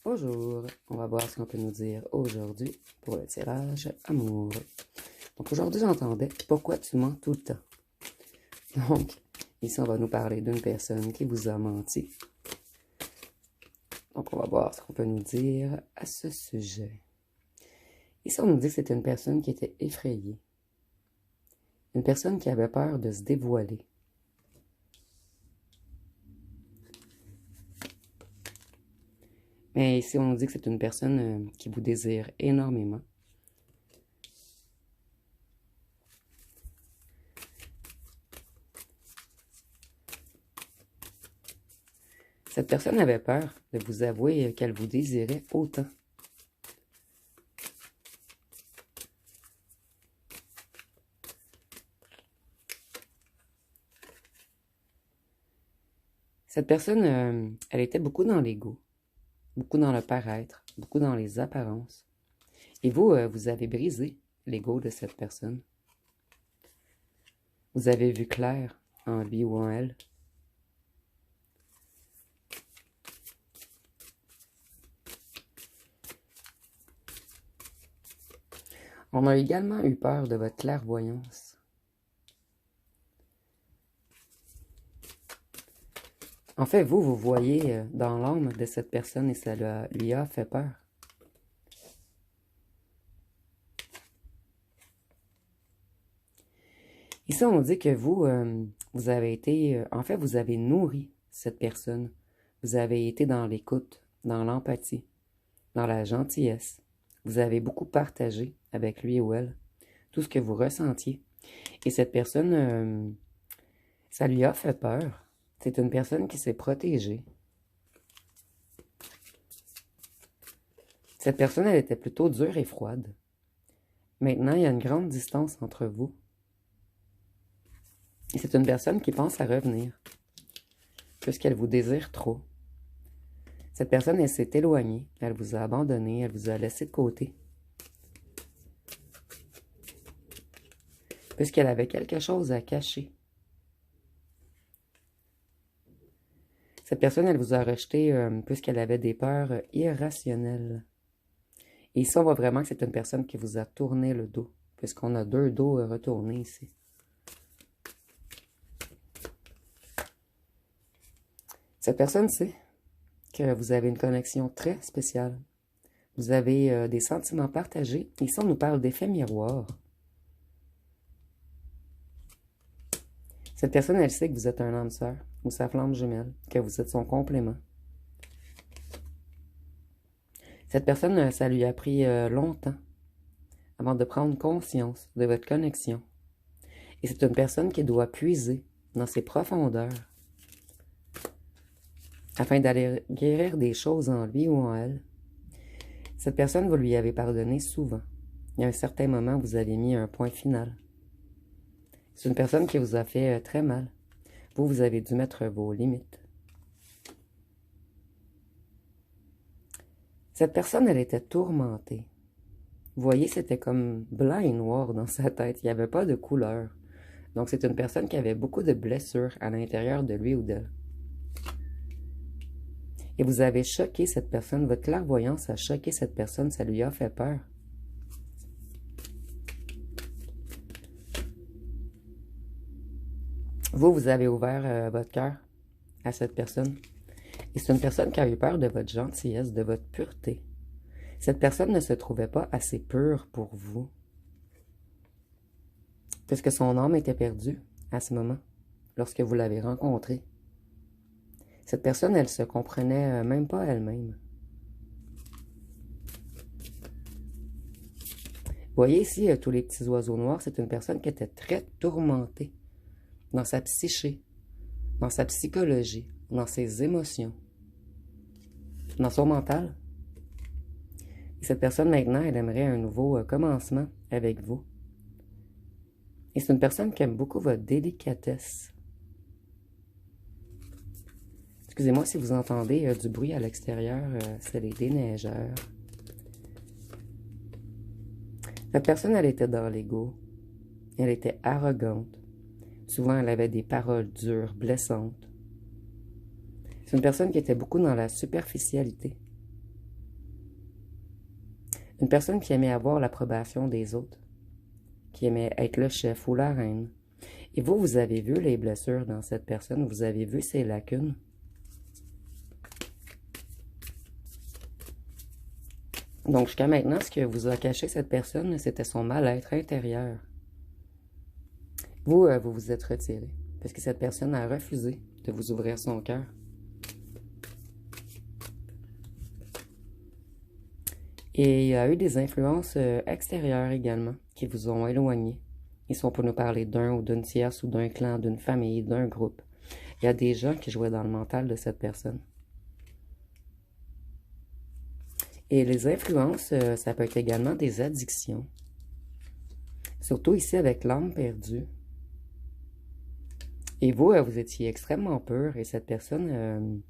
Bonjour, on va voir ce qu'on peut nous dire aujourd'hui pour le tirage amour. Donc aujourd'hui j'entendais pourquoi tu mens tout le temps. Donc ici on va nous parler d'une personne qui vous a menti. Donc on va voir ce qu'on peut nous dire à ce sujet. Ici on nous dit que c'était une personne qui était effrayée. Une personne qui avait peur de se dévoiler. Mais ici on nous dit que c'est une personne qui vous désire énormément. Cette personne avait peur de vous avouer qu'elle vous désirait autant. Cette personne, elle était beaucoup dans l'ego, beaucoup dans le paraître, beaucoup dans les apparences. Et vous, vous avez brisé l'ego de cette personne. Vous avez vu clair en lui ou en elle. On a également eu peur de votre clairvoyance. En fait, vous voyez dans l'âme de cette personne et ça lui a fait peur. Ici, on dit que vous, vous avez été, en fait, vous avez nourri cette personne. Vous avez été dans l'écoute, dans l'empathie, dans la gentillesse. Vous avez beaucoup partagé avec lui ou elle tout ce que vous ressentiez. Et cette personne, ça lui a fait peur. C'est une personne qui s'est protégée. Cette personne, elle était plutôt dure et froide. Maintenant, il y a une grande distance entre vous. Et c'est une personne qui pense à revenir, puisqu'elle vous désire trop. Cette personne, elle s'est éloignée, elle vous a abandonné, elle vous a laissé de côté. Puisqu'elle avait quelque chose à cacher. Cette personne, elle vous a rejeté puisqu'elle avait des peurs irrationnelles. Et ici, on voit vraiment que c'est une personne qui vous a tourné le dos, puisqu'on a deux dos retournés ici. Cette personne sait que vous avez une connexion très spéciale. Vous avez des sentiments partagés. Ici, on nous parle d'effet miroir. Cette personne, elle sait que vous êtes un âme sœur ou sa flamme jumelle, que vous êtes son complément. Cette personne, ça lui a pris longtemps avant de prendre conscience de votre connexion. Et c'est une personne qui doit puiser dans ses profondeurs afin d'aller guérir des choses en lui ou en elle. Cette personne, vous lui avez pardonné souvent. Il y a un certain moment, vous avez mis un point final. C'est une personne qui vous a fait très mal. Vous avez dû mettre vos limites. Cette personne, elle était tourmentée. Vous voyez, c'était comme blanc et noir dans sa tête. Il n'y avait pas de couleur. Donc, c'est une personne qui avait beaucoup de blessures à l'intérieur de lui ou d'elle. Et vous avez choqué cette personne. Votre clairvoyance a choqué cette personne. Ça lui a fait peur. Vous avez ouvert votre cœur à cette personne. Et c'est une personne qui a eu peur de votre gentillesse, de votre pureté. Cette personne ne se trouvait pas assez pure pour vous. Puisque son âme était perdue à ce moment, lorsque vous l'avez rencontrée. Cette personne, elle se comprenait même pas elle-même. Vous voyez ici, tous les petits oiseaux noirs, c'est une personne qui était très tourmentée dans sa psyché, dans sa psychologie, dans ses émotions, dans son mental. Et cette personne, maintenant, elle aimerait un nouveau commencement avec vous. Et c'est une personne qui aime beaucoup votre délicatesse. Excusez-moi si vous entendez du bruit à l'extérieur, c'est les déneigeurs. Cette personne, elle était dans l'ego. Elle était arrogante. Souvent, elle avait des paroles dures, blessantes. C'est une personne qui était beaucoup dans la superficialité. Une personne qui aimait avoir l'approbation des autres, qui aimait être le chef ou la reine. Et vous, vous avez vu les blessures dans cette personne, vous avez vu ses lacunes. Donc, jusqu'à maintenant, ce que vous a caché cette personne, c'était son mal-être intérieur. Vous, vous vous êtes retiré, parce que cette personne a refusé de vous ouvrir son cœur. Et il y a eu des influences extérieures également qui vous ont éloigné. Ils sont pour nous parler d'un ou d'une tierce ou d'un clan, d'une famille, d'un groupe. Il y a des gens qui jouaient dans le mental de cette personne. Et les influences, ça peut être également des addictions. Surtout ici avec l'âme perdue. Et vous, vous étiez extrêmement pur et cette personne,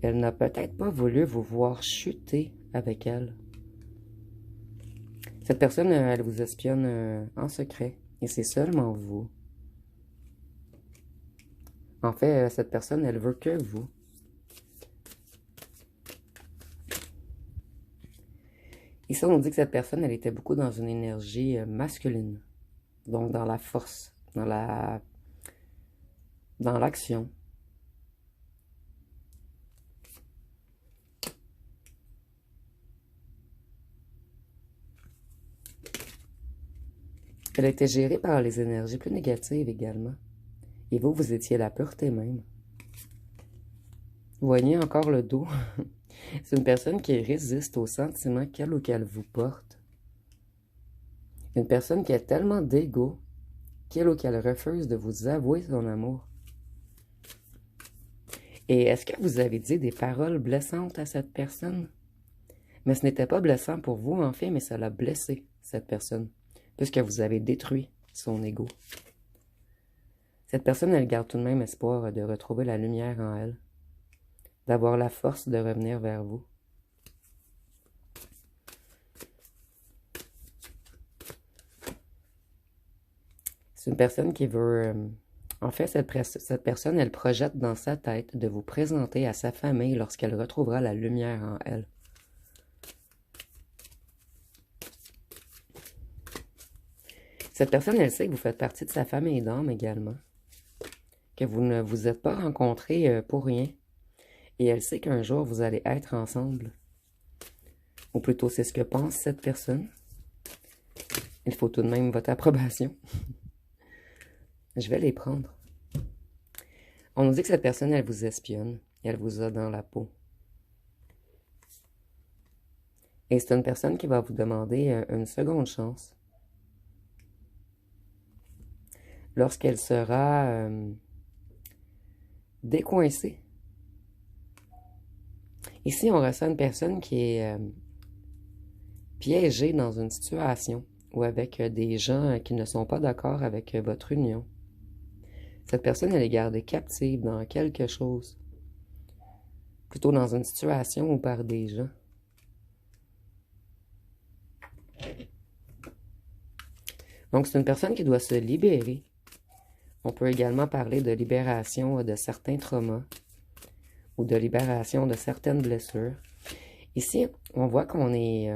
elle n'a peut-être pas voulu vous voir chuter avec elle. Cette personne, elle vous espionne en secret et c'est seulement vous. En fait, cette personne, elle veut que vous. Ici, on dit que cette personne, elle était beaucoup dans une énergie masculine. Donc, dans la force, dans l'action. Elle était gérée par les énergies plus négatives également. Et vous, vous étiez la pureté même. Vous voyez encore le dos. C'est une personne qui résiste aux sentiments qu'elle ou qu'elle vous porte. Une personne qui a tellement d'ego qu'elle ou qu'elle refuse de vous avouer son amour. Et est-ce que vous avez dit des paroles blessantes à cette personne? Mais ce n'était pas blessant pour vous, en fait, mais ça l'a blessé, cette personne, puisque vous avez détruit son ego. Cette personne, elle garde tout de même espoir de retrouver la lumière en elle, d'avoir la force de revenir vers vous. C'est une personne qui veut... En fait, cette personne, elle projette dans sa tête de vous présenter à sa famille lorsqu'elle retrouvera la lumière en elle. Cette personne, elle sait que vous faites partie de sa famille d'âme également, que vous ne vous êtes pas rencontrés pour rien, et elle sait qu'un jour, vous allez être ensemble. Ou plutôt, c'est ce que pense cette personne. Il faut tout de même votre approbation. Je vais les prendre. On nous dit que cette personne, elle vous espionne, et elle vous a dans la peau. Et c'est une personne qui va vous demander une seconde chance. Lorsqu'elle sera décoincée. Ici, on ressent une personne qui est piégée dans une situation ou avec des gens qui ne sont pas d'accord avec votre union. Cette personne, elle est gardée captive dans quelque chose. Plutôt dans une situation ou par des gens. Donc, c'est une personne qui doit se libérer. On peut également parler de libération de certains traumas ou de libération de certaines blessures. Ici, on voit qu'on est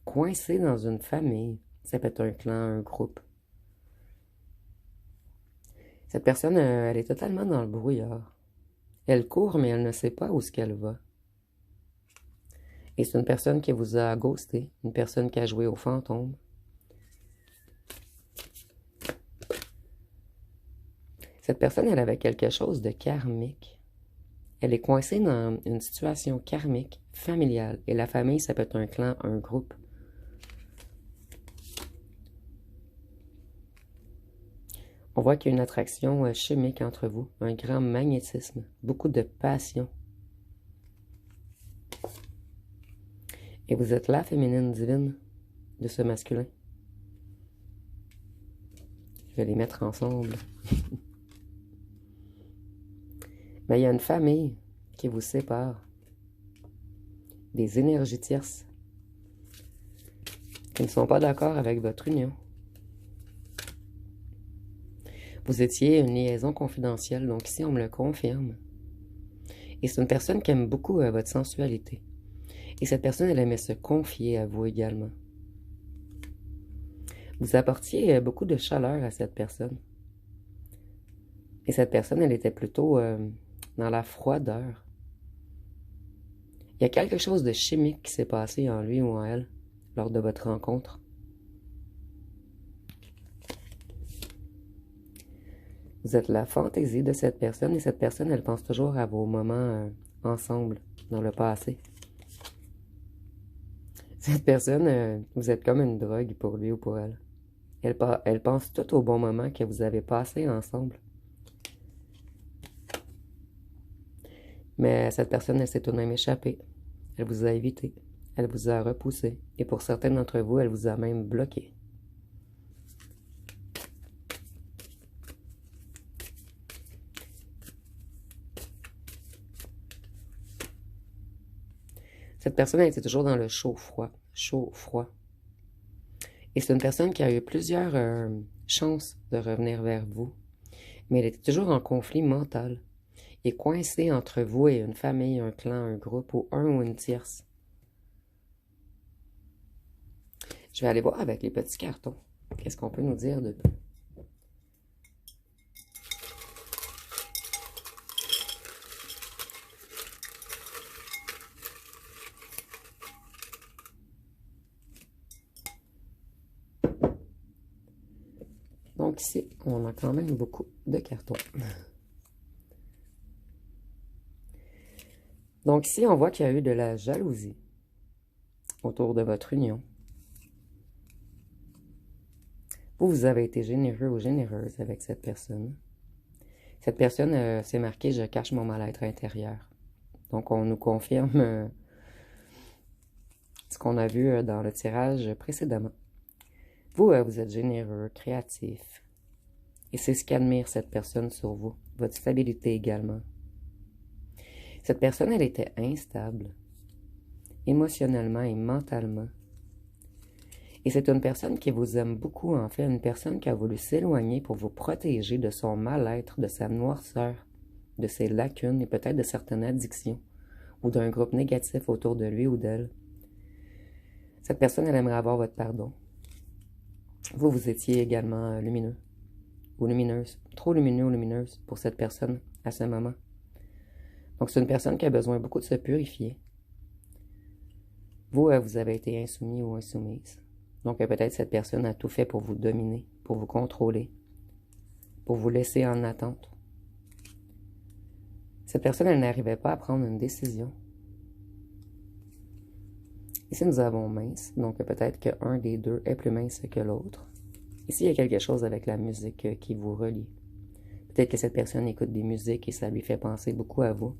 coincé dans une famille. Ça peut être un clan, un groupe. Cette personne, elle est totalement dans le brouillard. Elle court, mais elle ne sait pas où est-ce qu'elle va. Et c'est une personne qui vous a ghosté, une personne qui a joué au fantôme. Cette personne, elle avait quelque chose de karmique. Elle est coincée dans une situation karmique, familiale. Et la famille, ça peut être un clan, un groupe. On voit qu'il y a une attraction chimique entre vous, un grand magnétisme, beaucoup de passion. Et vous êtes la féminine divine de ce masculin. Je vais les mettre ensemble. Mais il y a une famille qui vous sépare. Des énergies tierces qui ne sont pas d'accord avec votre union. Vous étiez une liaison confidentielle, donc ici on me le confirme. Et c'est une personne qui aime beaucoup votre sensualité. Et cette personne, elle aimait se confier à vous également. Vous apportiez beaucoup de chaleur à cette personne. Et cette personne, elle était plutôt dans la froideur. Il y a quelque chose de chimique qui s'est passé en lui ou en elle lors de votre rencontre. Vous êtes la fantaisie de cette personne et cette personne, elle pense toujours à vos moments ensemble dans le passé. Cette personne, vous êtes comme une drogue pour lui ou pour elle. Elle pense tout au bon moment que vous avez passé ensemble. Mais cette personne, elle s'est tout de même échappée. Elle vous a évité. Elle vous a repoussé. Et pour certains d'entre vous, elle vous a même bloqué. Cette personne, elle était toujours dans le chaud-froid. Chaud-froid. Et c'est une personne qui a eu plusieurs chances de revenir vers vous. Mais elle était toujours en conflit mental. Et coincée entre vous et une famille, un clan, un groupe ou un ou une tierce. Je vais aller voir avec les petits cartons. Qu'est-ce qu'on peut nous dire de... Donc ici, on a quand même beaucoup de cartons. Donc ici, on voit qu'il y a eu de la jalousie autour de votre union. Vous avez été généreux ou généreuse avec cette personne. Cette personne s'est marquée « Je cache mon mal-être intérieur ». Donc, on nous confirme ce qu'on a vu dans le tirage précédemment. Vous êtes généreux, créatif. Et c'est ce qu'admire cette personne sur vous. Votre stabilité également. Cette personne, elle était instable, émotionnellement et mentalement. Et c'est une personne qui vous aime beaucoup, en fait, une personne qui a voulu s'éloigner pour vous protéger de son mal-être, de sa noirceur, de ses lacunes et peut-être de certaines addictions ou d'un groupe négatif autour de lui ou d'elle. Cette personne, elle aimerait avoir votre pardon. Vous étiez également lumineux ou lumineuse, trop lumineux ou lumineuse pour cette personne à ce moment. Donc, c'est une personne qui a besoin beaucoup de se purifier. Vous avez été insoumis ou insoumise. Donc, peut-être cette personne a tout fait pour vous dominer, pour vous contrôler, pour vous laisser en attente. Cette personne, elle n'arrivait pas à prendre une décision. Ici, nous avons mince, donc peut-être qu'un des deux est plus mince que l'autre. Ici, il y a quelque chose avec la musique qui vous relie. Peut-être que cette personne écoute des musiques et ça lui fait penser beaucoup à vous.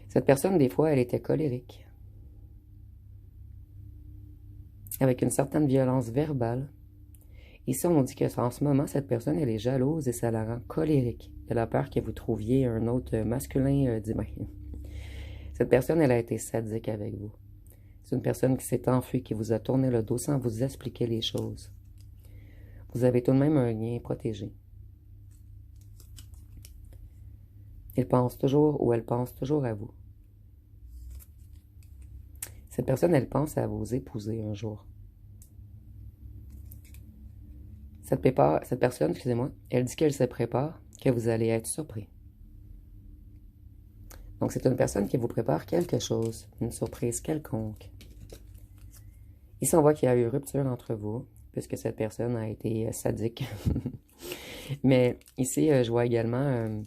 Cette personne, des fois, elle était colérique. Avec une certaine violence verbale. Ici, on nous dit qu'en ce moment, cette personne, elle est jalouse et ça la rend colérique. Elle a peur que vous trouviez un autre masculin d'humain. Cette personne, elle a été sadique avec vous. C'est une personne qui s'est enfuie, qui vous a tourné le dos sans vous expliquer les choses. Vous avez tout de même un lien protégé. Il pense toujours ou elle pense toujours à vous. Cette personne, elle pense à vous épouser un jour. Cette personne, excusez-moi, elle dit qu'elle se prépare, que vous allez être surpris. Donc, c'est une personne qui vous prépare quelque chose, une surprise quelconque. Ici, on voit qu'il y a eu rupture entre vous, puisque cette personne a été sadique. Mais ici, je vois également...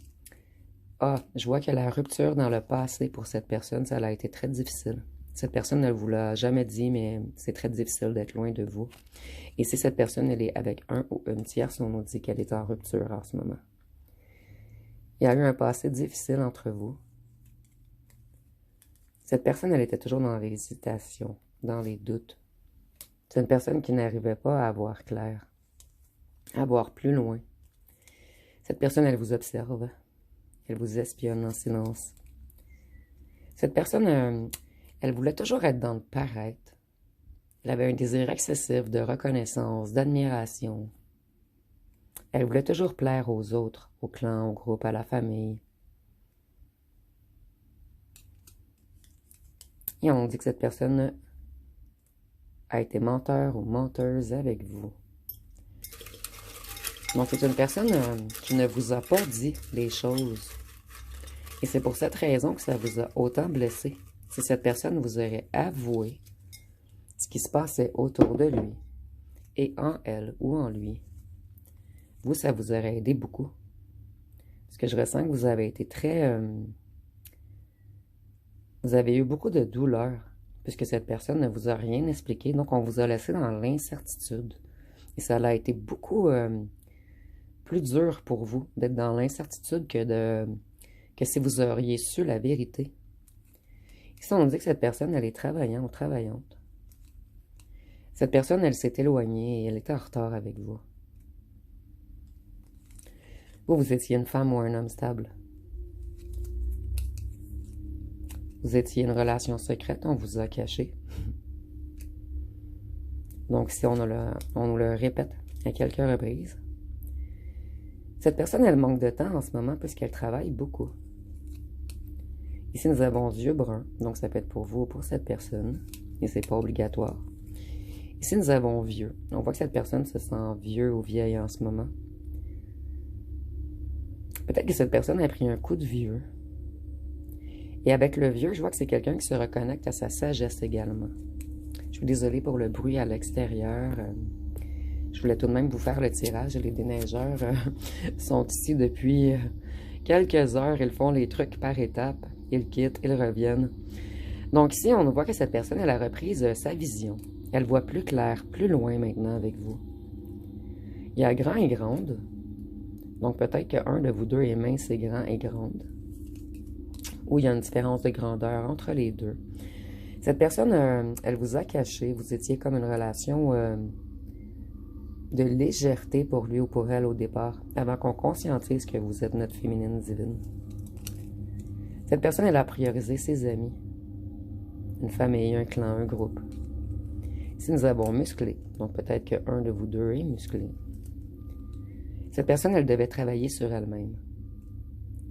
je vois que la rupture dans le passé pour cette personne, ça a été très difficile. Cette personne ne vous l'a jamais dit, mais c'est très difficile d'être loin de vous. Et si cette personne, elle est avec un ou une tierce, on nous dit qu'elle est en rupture en ce moment. Il y a eu un passé difficile entre vous. Cette personne, elle était toujours dans l'hésitation, dans les doutes. C'est une personne qui n'arrivait pas à voir clair, à voir plus loin. Cette personne, elle vous observe. Elle vous espionne en silence. Cette personne, elle voulait toujours être dans le paraître. Elle avait un désir excessif de reconnaissance, d'admiration. Elle voulait toujours plaire aux autres, au clan, au groupe, à la famille. Et on dit que cette personne a été menteur ou menteuse avec vous. Donc, c'est une personne qui ne vous a pas dit les choses. Et c'est pour cette raison que ça vous a autant blessé. Si cette personne vous aurait avoué ce qui se passait autour de lui et en elle ou en lui, vous, ça vous aurait aidé beaucoup. Parce que je ressens que vous avez été très... vous avez eu beaucoup de douleur, puisque cette personne ne vous a rien expliqué. Donc, on vous a laissé dans l'incertitude. Et ça a été beaucoup plus dur pour vous d'être dans l'incertitude que si vous auriez su la vérité. Ici, on dit que cette personne, elle est travaillante ou travaillante. Cette personne, elle s'est éloignée et elle était en retard avec vous. Vous étiez une femme ou un homme stable. Vous étiez une relation secrète, on vous a caché. Donc, si on nous le répète à quelques reprises, cette personne, elle manque de temps en ce moment puisqu'elle travaille beaucoup. Ici, nous avons yeux bruns, donc ça peut être pour vous ou pour cette personne, et c'est pas obligatoire. Ici, nous avons vieux. On voit que cette personne se sent vieux ou vieille en ce moment. Peut-être que cette personne a pris un coup de vieux. Et avec le vieux, je vois que c'est quelqu'un qui se reconnecte à sa sagesse également. Je suis désolée pour le bruit à l'extérieur. Je voulais tout de même vous faire le tirage. Les déneigeurs sont ici depuis quelques heures. Ils font les trucs par étapes. Ils quittent, ils reviennent. Donc ici, on voit que cette personne, elle a repris sa vision. Elle voit plus clair, plus loin maintenant avec vous. Il y a grand et grande. Donc peut-être qu'un de vous deux est mince et grand et grande. Ou il y a une différence de grandeur entre les deux. Cette personne, elle vous a caché. Vous étiez comme une relation de légèreté pour lui ou pour elle au départ, avant qu'on conscientise que vous êtes notre féminine divine. Cette personne, elle a priorisé ses amis. Une famille, un clan, un groupe. Ici, nous avons musclé. Donc peut-être qu'un de vous deux est musclé. Cette personne, elle devait travailler sur elle-même.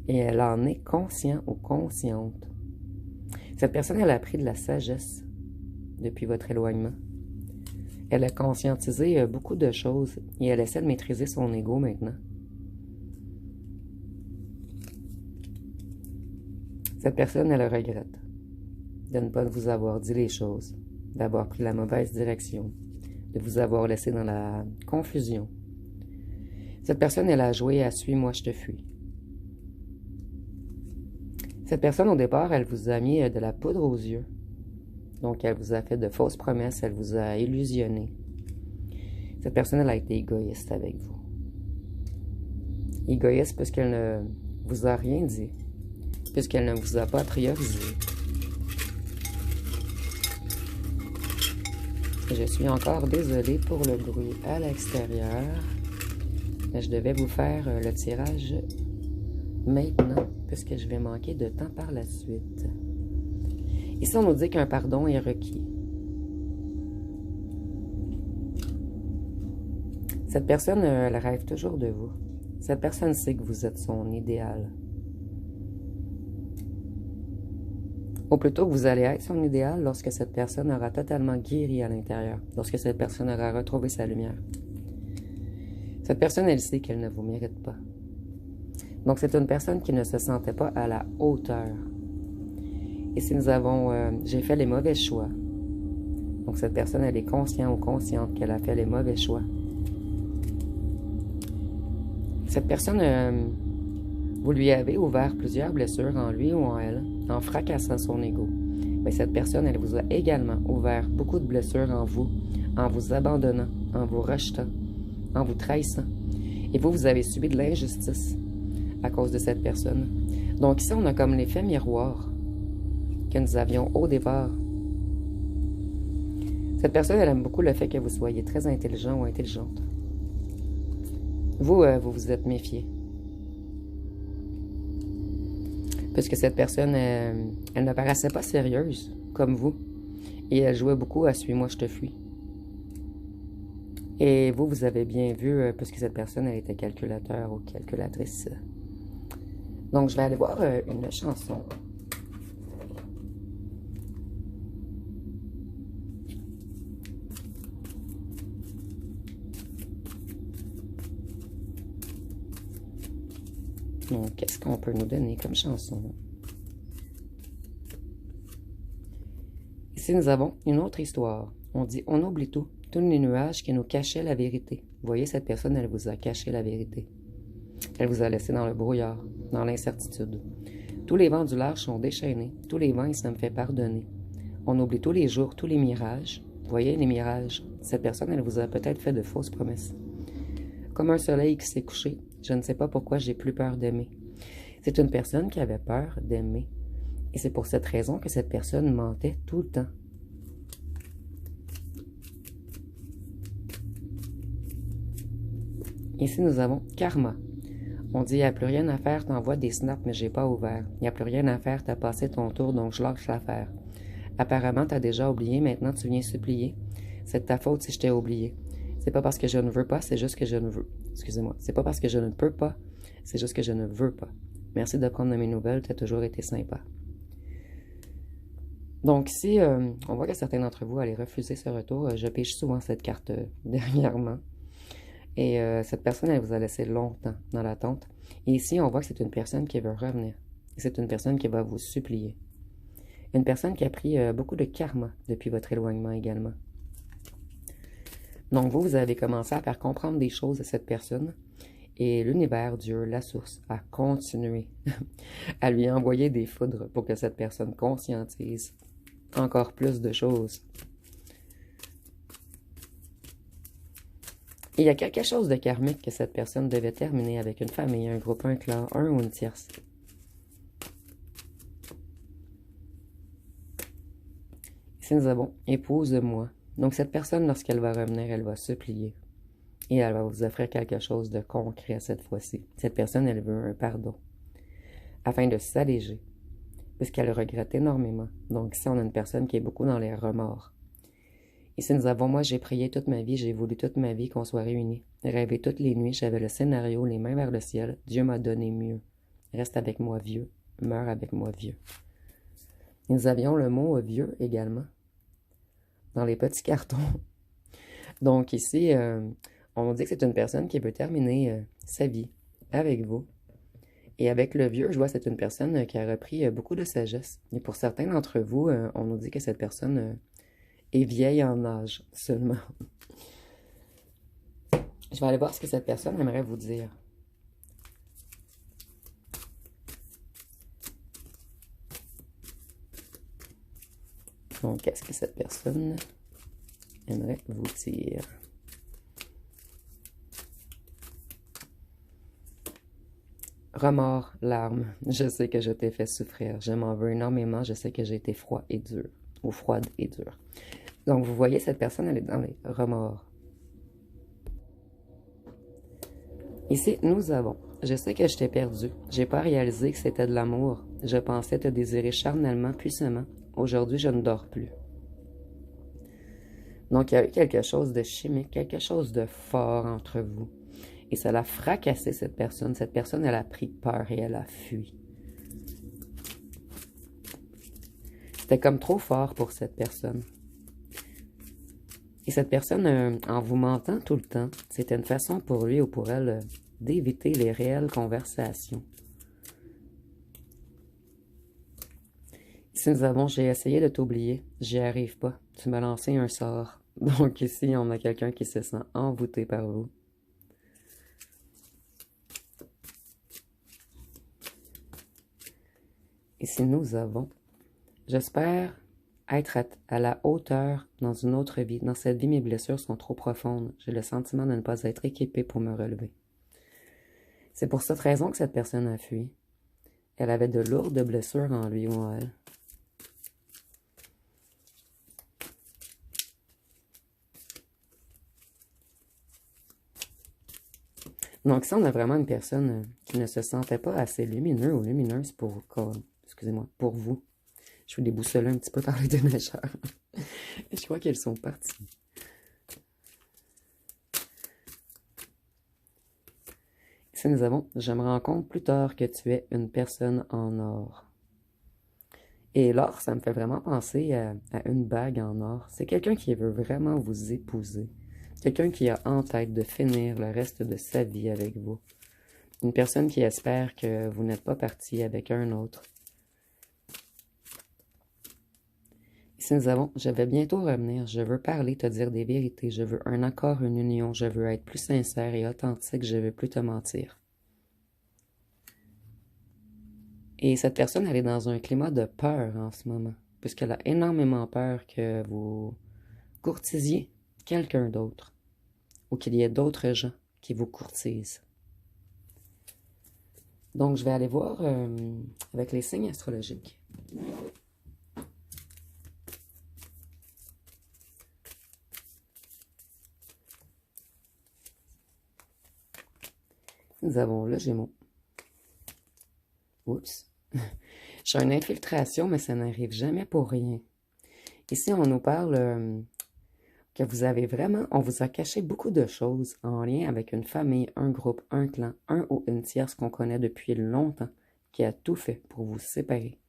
Et elle en est conscient ou consciente. Cette personne, elle a appris de la sagesse depuis votre éloignement. Elle a conscientisé beaucoup de choses et elle essaie de maîtriser son ego maintenant. Cette personne, elle regrette de ne pas vous avoir dit les choses, d'avoir pris la mauvaise direction, de vous avoir laissé dans la confusion. Cette personne, elle a joué à « Suis-moi, je te fuis ». Cette personne, au départ, elle vous a mis de la poudre aux yeux. Donc, elle vous a fait de fausses promesses, elle vous a illusionné. Cette personne, elle a été égoïste avec vous. Égoïste puisqu'elle ne vous a rien dit, puisqu'elle ne vous a pas priorisé. Je suis encore désolée pour le bruit à l'extérieur. Je devais vous faire le tirage maintenant, puisque je vais manquer de temps par la suite. Ici, on nous dit qu'un pardon est requis. Cette personne, elle rêve toujours de vous. Cette personne sait que vous êtes son idéal. Ou plutôt que vous allez être son idéal lorsque cette personne aura totalement guéri à l'intérieur, lorsque cette personne aura retrouvé sa lumière. Cette personne, elle sait qu'elle ne vous mérite pas. Donc, c'est une personne qui ne se sentait pas à la hauteur. Et si nous avons... j'ai fait les mauvais choix. Donc, cette personne, elle est consciente ou consciente qu'elle a fait les mauvais choix. Cette personne, vous lui avez ouvert plusieurs blessures en lui ou en elle, en fracassant son ego. Mais cette personne, elle vous a également ouvert beaucoup de blessures en vous abandonnant, en vous rejetant, en vous trahissant. Et vous avez subi de l'injustice à cause de cette personne. Donc ici, on a comme l'effet miroir que nous avions au départ. Cette personne, elle aime beaucoup le fait que vous soyez très intelligent ou intelligente. Vous vous êtes méfié. Parce que cette personne, elle ne paraissait pas sérieuse, comme vous. Et elle jouait beaucoup à « Suis-moi, je te fuis ». Et vous avez bien vu, parce que cette personne, elle était calculateur ou calculatrice. Donc, je vais aller voir une chanson. Donc, qu'est-ce qu'on peut nous donner comme chanson? Ici, nous avons une autre histoire. On dit, on oublie tout, tous les nuages qui nous cachaient la vérité. Vous voyez, cette personne, elle vous a caché la vérité. Elle vous a laissé dans le brouillard, dans l'incertitude. Tous les vents du large sont déchaînés, tous les vents, ça me fait pardonner. On oublie tous les jours, tous les mirages. Vous voyez, les mirages. Cette personne, elle vous a peut-être fait de fausses promesses. Comme un soleil qui s'est couché, je ne sais pas pourquoi j'ai plus peur d'aimer. C'est une personne qui avait peur d'aimer. Et c'est pour cette raison que cette personne mentait tout le temps. Ici, nous avons karma. On dit, il n'y a plus rien à faire, t'envoies des snaps, mais j'ai pas ouvert. Il n'y a plus rien à faire, t'as passé ton tour, donc je lâche l'affaire. Apparemment, t'as déjà oublié, maintenant tu viens supplier. C'est de ta faute si je t'ai oublié. C'est pas parce que je ne veux pas, c'est juste que je ne veux. Excusez-moi. C'est pas parce que je ne peux pas, c'est juste que je ne veux pas. Merci de prendre de mes nouvelles, t'as toujours été sympa. Donc ici, on voit que certains d'entre vous allaient refuser ce retour. Je pêche souvent cette carte dernièrement. Et cette personne, elle vous a laissé longtemps dans l'attente. Et ici, on voit que c'est une personne qui veut revenir. Et c'est une personne qui va vous supplier. Une personne qui a pris beaucoup de karma depuis votre éloignement également. Donc vous avez commencé à faire comprendre des choses à cette personne. Et l'univers, Dieu, la source, a continué à lui envoyer des foudres pour que cette personne conscientise encore plus de choses. Il y a quelque chose de karmique que cette personne devait terminer avec une famille, un groupe, un clan, un ou une tierce. Ici, nous avons « épouse-moi ». Donc, cette personne, lorsqu'elle va revenir, elle va supplier. Et elle va vous offrir quelque chose de concret cette fois-ci. Cette personne, elle veut un pardon. Afin de s'alléger. Puisqu'elle regrette énormément. Donc, ici, on a une personne qui est beaucoup dans les remords. Ici, nous avons, moi, j'ai prié toute ma vie, j'ai voulu toute ma vie qu'on soit réunis. Rêvé toutes les nuits, j'avais le scénario, les mains vers le ciel. Dieu m'a donné mieux. Reste avec moi, vieux. Meurs avec moi, vieux. Nous avions le mot vieux également. Dans les petits cartons. Donc, ici, on dit que c'est une personne qui veut terminer sa vie avec vous. Et avec le vieux, je vois que c'est une personne qui a repris beaucoup de sagesse. Et pour certains d'entre vous, on nous dit que cette personne est vieille en âge seulement. Je vais aller voir ce que cette personne aimerait vous dire. Donc, qu'est-ce que cette personne aimerait vous dire? Remords, larmes. Je sais que je t'ai fait souffrir. Je m'en veux énormément. Je sais que j'ai été froid et dur. Ou froide et dure. Donc, vous voyez, cette personne, elle est dans les remords. Ici, nous avons. Je sais que je t'ai perdu. J'ai pas réalisé que c'était de l'amour. Je pensais te désirer charnellement, puissamment. Aujourd'hui, je ne dors plus. Donc, il y a eu quelque chose de chimique, quelque chose de fort entre vous. Et ça l'a fracassé, cette personne. Cette personne, elle a pris peur et elle a fui. C'était comme trop fort pour cette personne. Et cette personne, en vous mentant tout le temps, c'était une façon pour lui ou pour elle d'éviter les réelles conversations. Ici, nous avons, j'ai essayé de t'oublier, j'y arrive pas. Tu m'as lancé un sort. Donc ici, on a quelqu'un qui se sent envoûté par vous. Ici, nous avons, j'espère être à la hauteur dans une autre vie. Dans cette vie, mes blessures sont trop profondes. J'ai le sentiment de ne pas être équipé pour me relever. C'est pour cette raison que cette personne a fui. Elle avait de lourdes blessures en lui ou en elle. Donc, ça, on a vraiment une personne qui ne se sentait pas assez lumineux ou lumineuse pour, excusez-moi, pour vous. Je vais déboussoler un petit peu par les déneigeurs. Je crois qu'elles sont parties. Ici, nous avons « Je me rends compte plus tard que tu es une personne en or ». Et l'or, ça me fait vraiment penser à une bague en or. C'est quelqu'un qui veut vraiment vous épouser. Quelqu'un qui a en tête de finir le reste de sa vie avec vous. Une personne qui espère que vous n'êtes pas parti avec un autre. Ici, nous avons « Je vais bientôt revenir. Je veux parler, te dire des vérités. Je veux un accord, une union. Je veux être plus sincère et authentique. Je veux plus te mentir. » Et cette personne, elle est dans un climat de peur en ce moment, puisqu'elle a énormément peur que vous courtisiez quelqu'un d'autre ou qu'il y ait d'autres gens qui vous courtisent. Donc, je vais aller voir avec les signes astrologiques. Nous avons le Gémeaux. Oups. J'ai une infiltration, mais ça n'arrive jamais pour rien. Ici, on nous parle que vous avez vraiment, on vous a caché beaucoup de choses en lien avec une famille, un groupe, un clan, un ou une tierce qu'on connaît depuis longtemps, qui a tout fait pour vous séparer.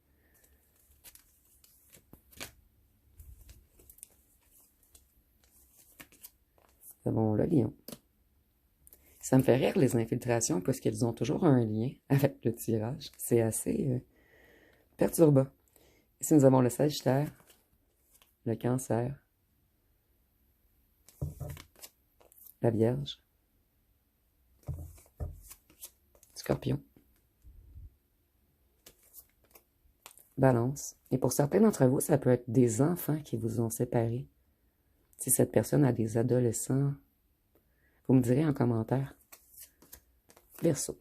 Nous avons le Lion. Ça me fait rire les infiltrations parce qu'elles ont toujours un lien avec le tirage. C'est assez perturbant. Ici, nous avons le Sagittaire, le Cancer, la Vierge, Scorpion, Balance. Et pour certains d'entre vous, ça peut être des enfants qui vous ont séparés. Si cette personne a des adolescents, vous me direz en commentaire. Verseau.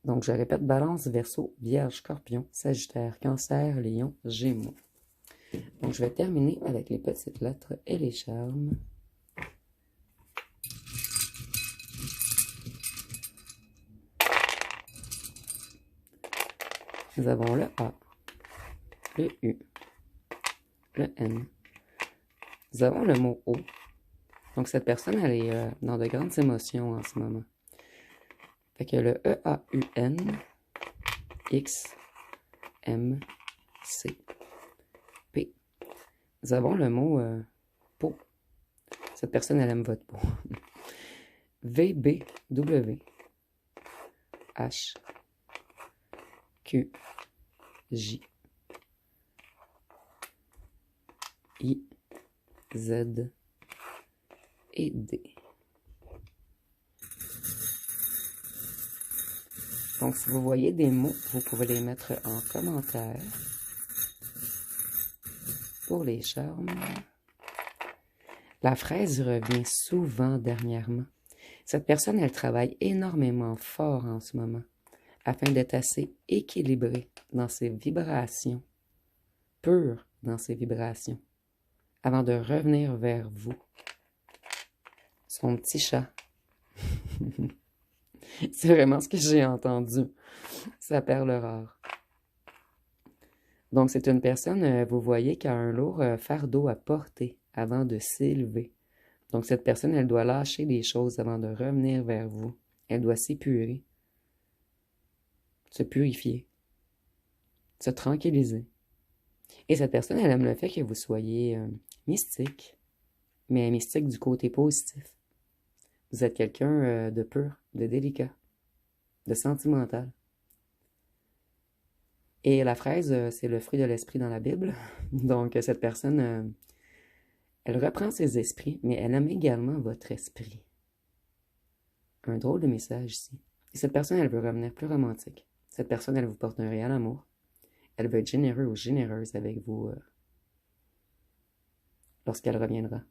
Donc, je répète, Balance, Verseau, Vierge, Scorpion, Sagittaire, Cancer, Lion, Gémeaux. Donc, je vais terminer avec les petites lettres et les charmes. Nous avons le A, le U, le N. Nous avons le mot O. Donc, cette personne, elle est dans de grandes émotions en ce moment. Fait que le E-A-U-N, X, M, C, P. Nous avons le mot peau. Cette personne, elle aime votre peau. V, B, W, H, Q, J, I, Z et D. Donc, si vous voyez des mots, vous pouvez les mettre en commentaire. Pour les charmes, la fraise revient souvent dernièrement. Cette personne, elle travaille énormément fort en ce moment afin d'être assez équilibrée dans ses vibrations, pure dans ses vibrations, avant de revenir vers vous. Son petit chat. C'est vraiment ce que j'ai entendu. Sa perle rare. Donc, c'est une personne, vous voyez, qui a un lourd fardeau à porter avant de s'élever. Donc, cette personne, elle doit lâcher des choses avant de revenir vers vous. Elle doit s'épurer, se purifier, se tranquilliser. Et cette personne, elle aime le fait que vous soyez mystique, mais mystique du côté positif. Vous êtes quelqu'un de pur, de délicat, de sentimental. Et la fraise, c'est le fruit de l'esprit dans la Bible. Donc, cette personne, elle reprend ses esprits, mais elle aime également votre esprit. Un drôle de message ici. Et cette personne, elle veut revenir plus romantique. Cette personne, elle vous porte un réel amour. Elle veut être généreux ou généreuse avec vous lorsqu'elle reviendra.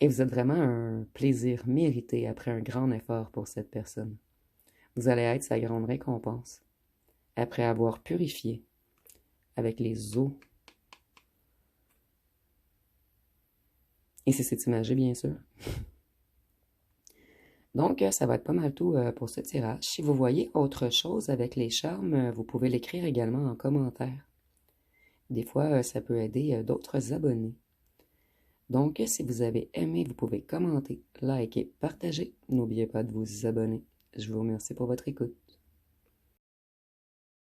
Et vous êtes vraiment un plaisir mérité après un grand effort pour cette personne. Vous allez être sa grande récompense après avoir purifié avec les eaux. Et c'est imagé, bien sûr. Donc, ça va être pas mal tout pour ce tirage. Si vous voyez autre chose avec les charmes, vous pouvez l'écrire également en commentaire. Des fois, ça peut aider d'autres abonnés. Donc, si vous avez aimé, vous pouvez commenter, liker, partager. N'oubliez pas de vous abonner. Je vous remercie pour votre écoute.